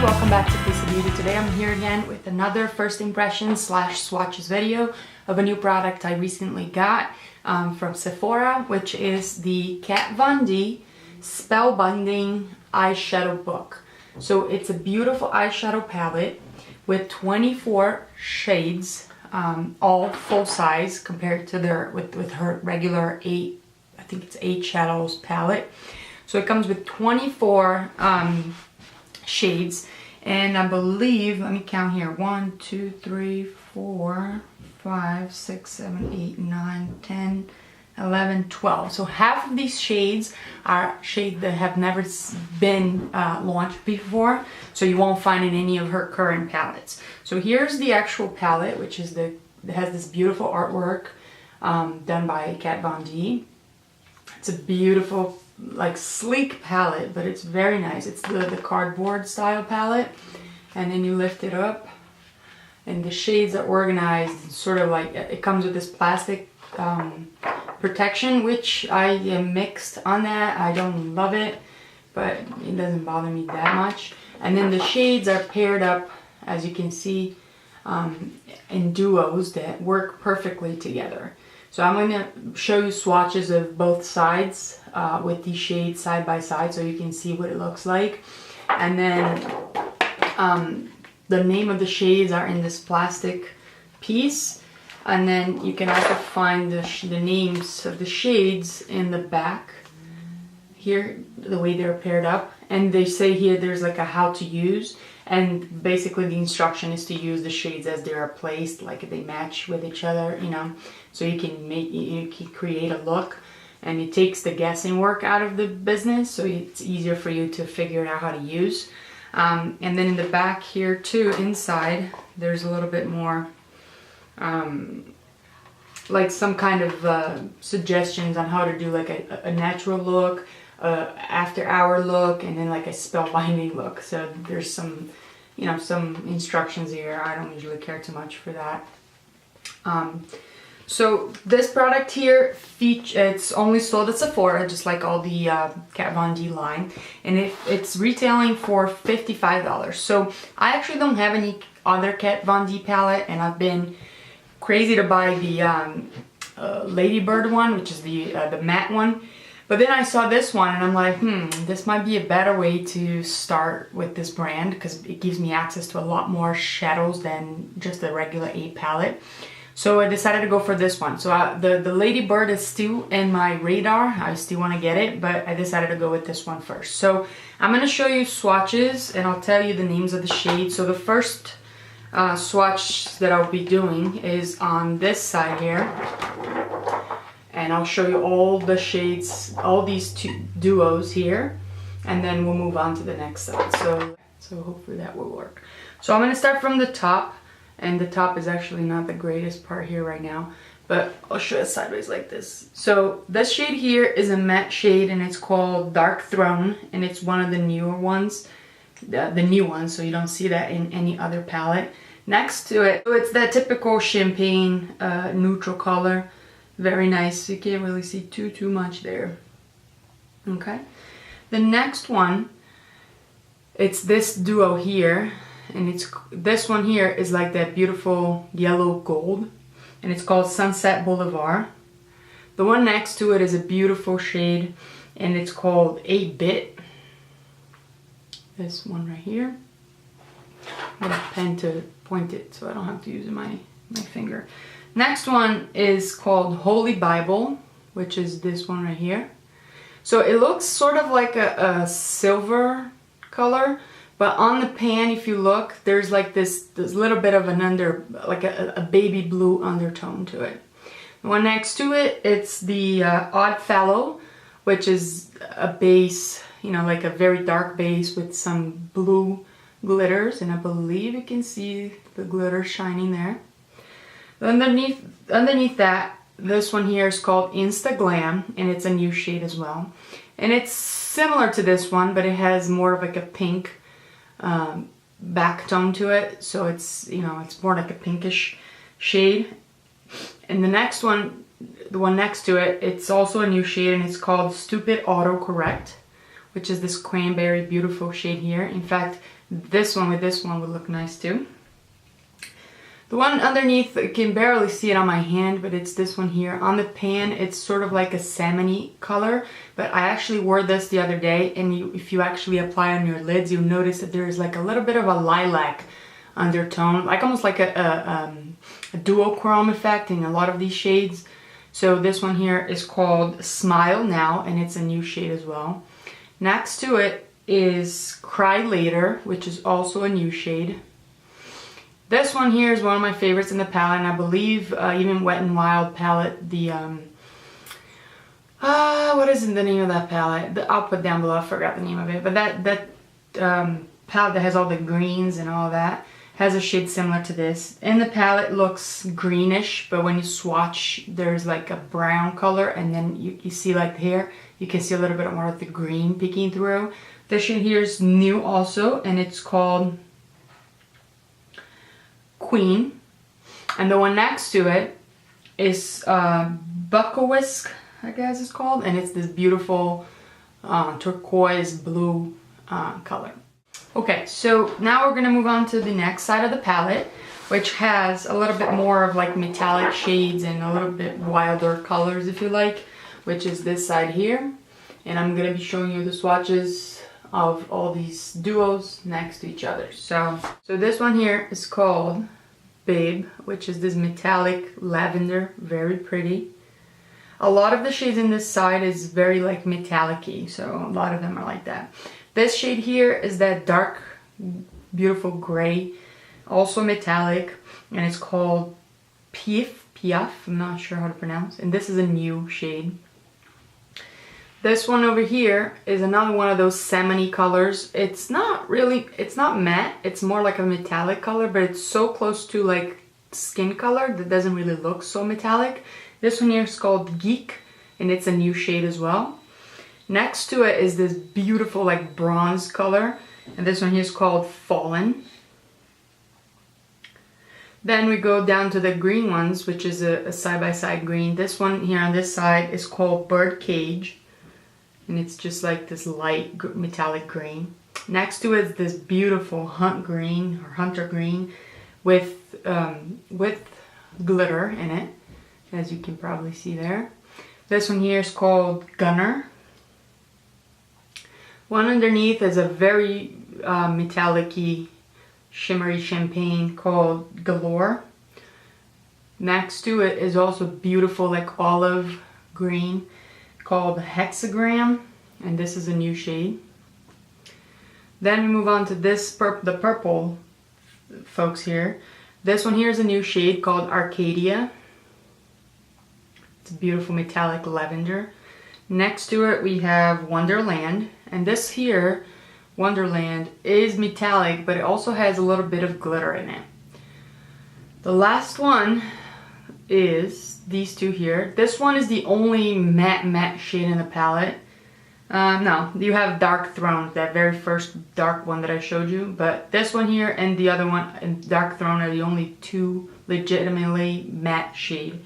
welcome back to Piece of Beauty. Today I'm here again with another first impression / swatches video of a new product I recently got from Sephora, which is the Kat Von D Spellbinding Eyeshadow book. So it's a beautiful eyeshadow palette with 24 shades, all full size compared to their with her regular 8, I think it's 8 shadows palette. So it comes with 24 shades, and I believe, let me count here, 1, 2, 3, 4, 5, 6, 7, 8, 9, 10, 11, 12. So half of these shades are shades that have never been launched before, so you won't find in any of her current palettes. So here's the actual palette, which is it has this beautiful artwork done by Kat Von D. It's a beautiful, like, sleek palette, but it's very nice. It's the cardboard style palette, and then you lift it up and the shades are organized sort of like, it comes with this plastic protection, which I am mixed on that. I don't love it, but it doesn't bother me that much. And then the shades are paired up, as you can see, in duos that work perfectly together. So I'm going to show you swatches of both sides with these shades side by side so you can see what it looks like. And then the name of the shades are in this plastic piece. And then you can also find the names of the shades in the back here, the way they're paired up. And they say here there's like a how to use. And basically the instruction is to use the shades as they are placed, like they match with each other, you know. So you can create a look, and it takes the guessing work out of the business, so it's easier for you to figure out how to use. And then in the back here too, inside, there's a little bit more like some kind of suggestions on how to do like a natural look, after hour look, and then like a spellbinding look. So there's some, you know, some instructions here. I don't usually care too much for that. So this product here, it's only sold at Sephora, just like all the Kat Von D line, and it's retailing for $55. So I actually don't have any other Kat Von D palette, and I've been crazy to buy the Ladybird one, which is the matte one. But then I saw this one and I'm like, this might be a better way to start with this brand, because it gives me access to a lot more shadows than just the regular 8 palette. So I decided to go for this one. So the Ladybird is still in my radar. I still want to get it, but I decided to go with this one first. So I'm going to show you swatches and I'll tell you the names of the shades. So the first swatch that I'll be doing is on this side here. And I'll show you all the shades, all these two duos here, and then we'll move on to the next side. So hopefully that will work. So I'm going to start from the top, and the top is actually not the greatest part here right now, but I'll show it sideways like this. So this shade here is a matte shade, and it's called Dark Throne, and it's one of the newer ones, the new ones, so you don't see that in any other palette. Next to it, so it's that typical champagne neutral color. Very nice. You can't really see too much there. Okay. The next one, it's this duo here, and this one here is like that beautiful yellow gold, and it's called Sunset Boulevard. The one next to it is a beautiful shade, and it's called 8-Bit. This one right here. I have a pen to point it so I don't have to use my finger. Next one is called Holy Bible, which is this one right here. So it looks sort of like a silver color, but on the pan, if you look, there's like this little bit of an like a baby blue undertone to it. The one next to it, it's the Odd Fellow, which is a base, you know, like a very dark base with some blue glitters, and I believe you can see the glitter shining there. Underneath that, this one here is called Insta Glam, and it's a new shade as well. And it's similar to this one, but it has more of like a pink back tone to it. So it's, you know, it's more like a pinkish shade. And the next one, the one next to it, it's also a new shade, and it's called Stupid Autocorrect, which is this cranberry beautiful shade here. In fact, This one with this one would look nice too. The one underneath, you can barely see it on my hand, but it's this one here. On the pan, it's sort of like a salmon-y color, but I actually wore this the other day, and if you actually apply on your lids, you'll notice that there's like a little bit of a lilac undertone, like almost like a duochrome effect in a lot of these shades. So this one here is called Smile Now, and it's a new shade as well. Next to it is Cry Later, which is also a new shade. This one here is one of my favorites in the palette, and I believe even Wet n Wild palette, the what is the name of that palette? I'll put down below, I forgot the name of it, but that palette that has all the greens and all that has a shade similar to this. And the palette looks greenish, but when you swatch, there's like a brown color, and then you see like here, you can see a little bit more of the green peeking through. This shade here is new also, and it's called Queen. And the one next to it is Buckawisk, I guess it's called, and it's this beautiful turquoise blue color. Okay, so now we're gonna move on to the next side of the palette, which has a little bit more of like metallic shades and a little bit wilder colors, if you like, which is this side here. And I'm gonna be showing you the swatches of all these duos next to each other. So this one here is called Babe, which is this metallic lavender, very pretty. A lot of the shades in this side is very like metallic-y, so a lot of them are like that. This shade here is that dark, beautiful gray, also metallic, and it's called Piaf, I'm not sure how to pronounce, and this is a new shade. This one over here is another one of those salmon-y colors. It's not matte, it's more like a metallic color, but it's so close to like skin color that doesn't really look so metallic. This one here is called Geek, and it's a new shade as well. Next to it is this beautiful like bronze color, and this one here is called Fallen. Then we go down to the green ones, which is a side-by-side green. This one here on this side is called Bird Cage, and it's just like this light metallic green. Next to it is this beautiful Hunt Green or Hunter Green with glitter in it, as you can probably see there. This one here is called Gunner. One underneath is a very metallic-y, shimmery champagne called Galore. Next to it is also beautiful like olive green called Hexagram, and this is a new shade. Then we move on to this the purple folks here. This one here is a new shade called Arcadia. It's a beautiful metallic lavender. Next to it we have Wonderland, and this here, Wonderland, is metallic, but it also has a little bit of glitter in it. The last one is these two here. This one is the only matte shade in the palette. No, you have Dark Throne, that very first dark one that I showed you, but this one here and the other one and Dark Throne are the only two legitimately matte shade.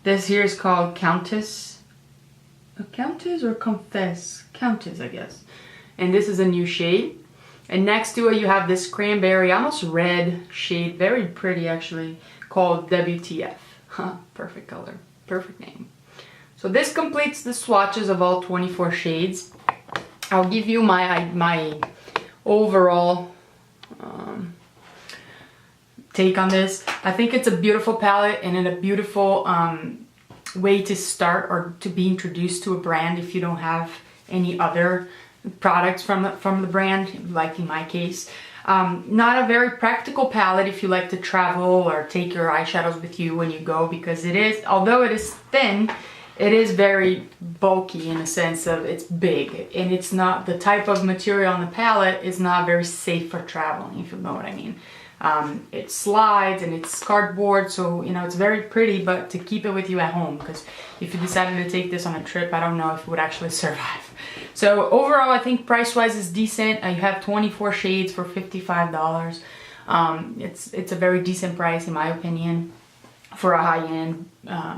This here is called Countess. Countess or Confess? Countess, I guess. And this is a new shade. And next to it you have this cranberry, almost red shade, very pretty actually, called WTF. Perfect color, perfect name. So this completes the swatches of all 24 shades. I'll give you my overall take on this. I think it's a beautiful palette and a beautiful way to start or to be introduced to a brand if you don't have any other products from the brand, like in my case. Not a very practical palette if you like to travel or take your eyeshadows with you when you go, because it is, although it is thin, it is very bulky in a sense of it's big, and it's not the type of material on the palette is not very safe for traveling, if you know what I mean. It slides and it's cardboard, so you know it's very pretty, but to keep it with you at home, because if you decided to take this on a trip, I don't know if it would actually survive. So overall, I think price-wise is decent. You have 24 shades for $55. It's a very decent price in my opinion. for a high-end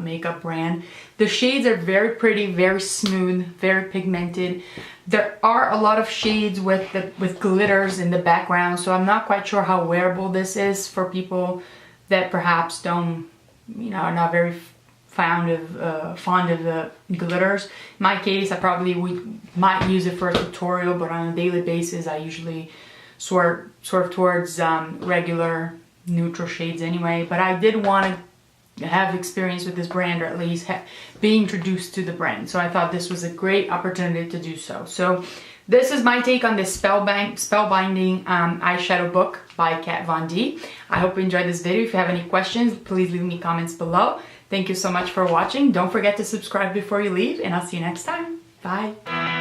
makeup brand. The shades are very pretty, very smooth, very pigmented. There are a lot of shades with glitters in the background, so I'm not quite sure how wearable this is for people that perhaps don't, you know, are not very fond of the glitters. In my case, I probably might use it for a tutorial, but on a daily basis, I usually sort of towards regular neutral shades anyway. But I did want to have experience with this brand, or at least be introduced to the brand. So I thought this was a great opportunity to do so. So this is my take on this Spellbinding Eyeshadow book by Kat Von D. I hope you enjoyed this video. If you have any questions, please leave me comments below. Thank you so much for watching. Don't forget to subscribe before you leave, and I'll see you next time. Bye.